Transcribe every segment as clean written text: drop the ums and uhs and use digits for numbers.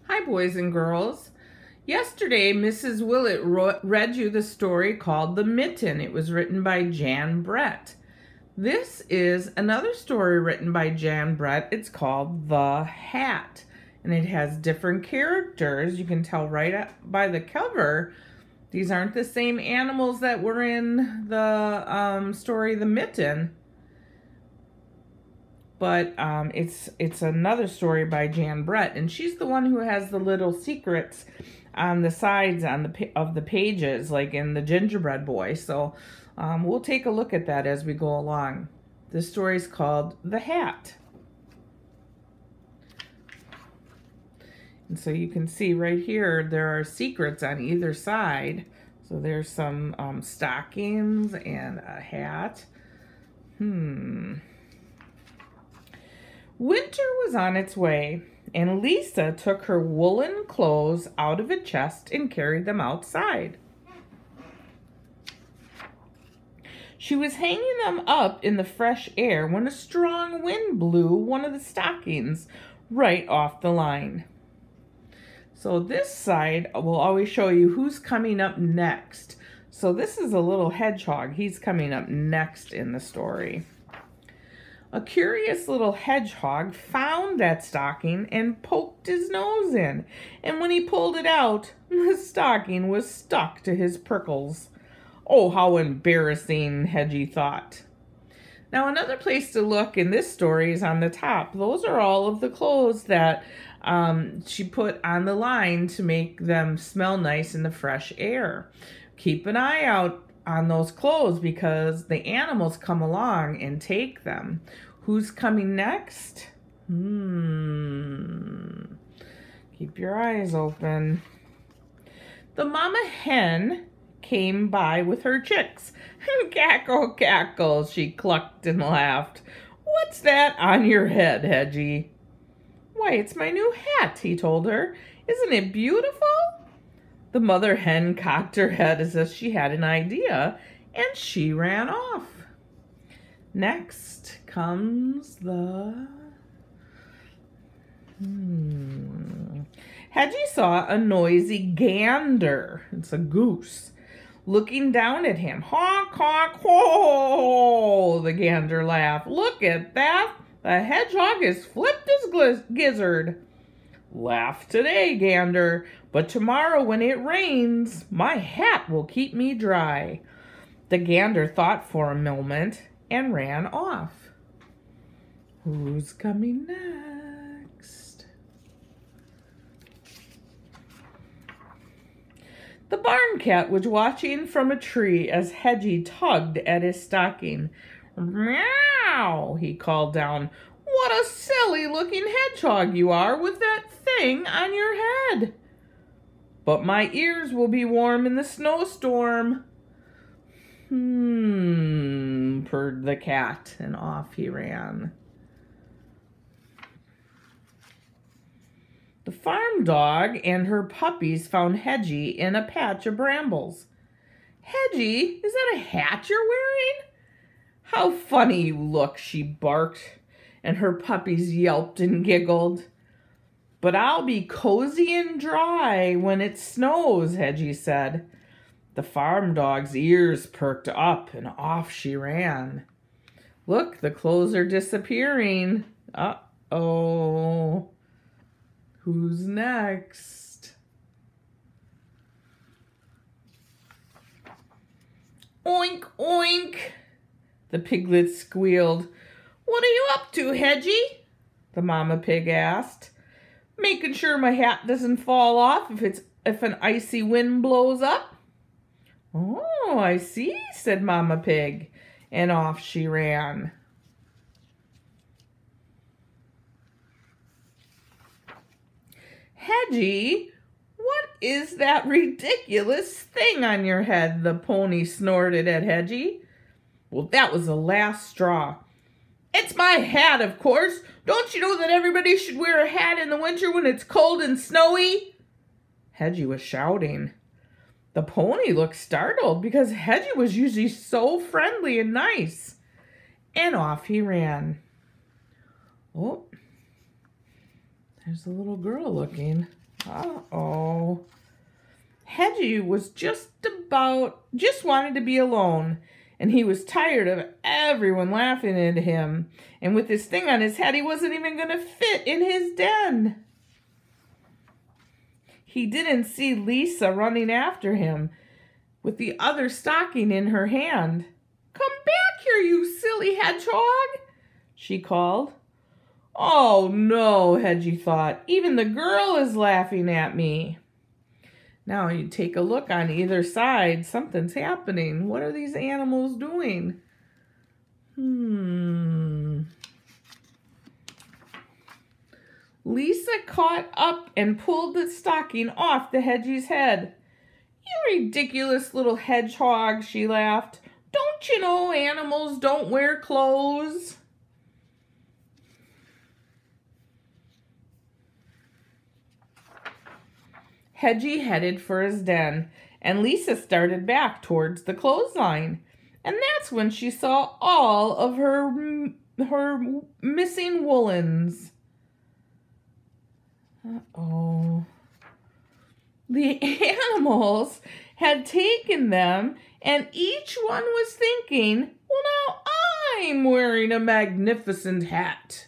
Hi, boys and girls. Yesterday, Mrs. Willett read you the story called The Mitten. It was written by Jan Brett. This is another story written by Jan Brett. It's called The Hat, and it has different characters. You can tell right by the cover. These aren't the same animals that were in the story The Mitten. But it's another story by Jan Brett, and she's the one who has the little secrets on the sides of the pages, like in the Gingerbread Boy. So we'll take a look at that as we go along. The story's called The Hat. And so you can see right here, there are secrets on either side. So there's some stockings and a hat. Winter was on its way, and Lisa took her woolen clothes out of a chest and carried them outside. She was hanging them up in the fresh air when a strong wind blew one of the stockings right off the line. So this side will always show you who's coming up next. So this is a little hedgehog. He's coming up next in the story. A curious little hedgehog found that stocking and poked his nose in. And when he pulled it out, the stocking was stuck to his prickles. Oh, how embarrassing, Hedgie thought. Now, another place to look in this story is on the top. Those are all of the clothes that she put on the line to make them smell nice in the fresh air. Keep an eye out on those clothes because the animals come along and take them. Who's coming next? Keep your eyes open. The mama hen came by with her chicks. Cackle, cackle, she clucked and laughed. What's that on your head, Hedgie? Why, it's my new hat, he told her. Isn't it beautiful? The mother hen cocked her head as if she had an idea, and she ran off. Next comes the... Hedgie saw a noisy gander. It's a goose. Looking down at him. Honk, honk, ho! The gander laughed. Look at that. The hedgehog has flipped his gizzard. Laugh today, gander, but tomorrow when it rains, my hat will keep me dry. The gander thought for a moment and ran off. Who's coming next? The barn cat was watching from a tree as Hedgie tugged at his stocking. Meow, he called down. What a silly-looking hedgehog you are with that thing on your head. But my ears will be warm in the snowstorm. Purred the cat, and off he ran. The farm dog and her puppies found Hedgie in a patch of brambles. Hedgie, is that a hat you're wearing? How funny you look, she barked, and her puppies yelped and giggled. But I'll be cozy and dry when it snows, Hedgie said. The farm dog's ears perked up, and off she ran. Look, the clothes are disappearing. Uh-oh. Who's next? Oink, oink. The piglet squealed. What are you up to, Hedgie? The mama pig asked. Making sure my hat doesn't fall off if an icy wind blows up. Oh, I see, said Mama Pig, and off she ran. Hedgie, what is that ridiculous thing on your head? The pony snorted at Hedgie. Well, that was the last straw. It's my hat, of course. Don't you know that everybody should wear a hat in the winter when it's cold and snowy? Hedgie was shouting. The pony looked startled because Hedgie was usually so friendly and nice. And off he ran. Oh, there's a little girl looking. Uh-oh. Hedgie was just wanted to be alone, and he was tired of everyone laughing at him. And with this thing on his head, he wasn't even going to fit in his den. He didn't see Lisa running after him with the other stocking in her hand. "Come back here, you silly hedgehog," she called. "Oh no," Hedgie thought, "even the girl is laughing at me." Now you take a look on either side. Something's happening. What are these animals doing? Lisa caught up and pulled the stocking off the Hedgie's head. "You ridiculous little hedgehog," she laughed. "Don't you know animals don't wear clothes?" Hedgie headed for his den, and Lisa started back towards the clothesline. And that's when she saw all of her missing woolens. Uh-oh. The animals had taken them, and each one was thinking, "Well, now I'm wearing a magnificent hat."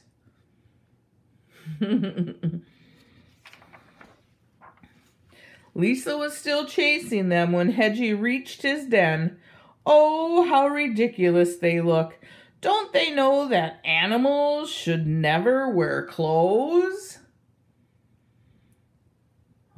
Lisa was still chasing them when Hedgie reached his den. "Oh, how ridiculous they look. Don't they know that animals should never wear clothes?"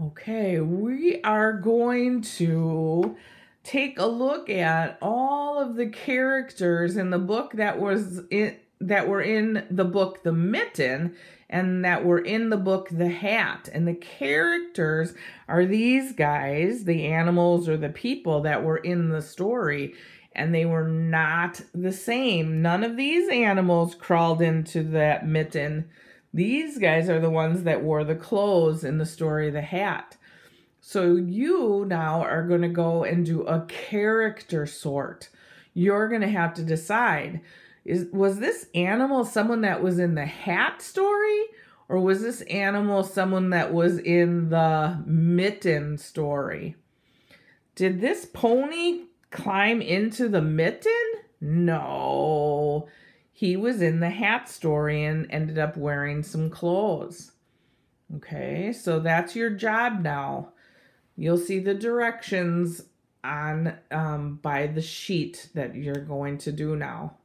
Okay, we are going to take a look at all of the characters in the book that were in the book The Mitten and that were in the book The Hat. And the characters are these guys, the animals or the people that were in the story, and they were not the same. None of these animals crawled into that mitten. These guys are the ones that wore the clothes in the story The Hat. So you now are going to go and do a character sort. You're going to have to decide, was this animal someone that was in the Hat story, or was this animal someone that was in the Mitten story? Did this pony climb into the mitten? No. He was in the Hat story and ended up wearing some clothes. Okay, so that's your job now. You'll see the directions on by the sheet that you're going to do now.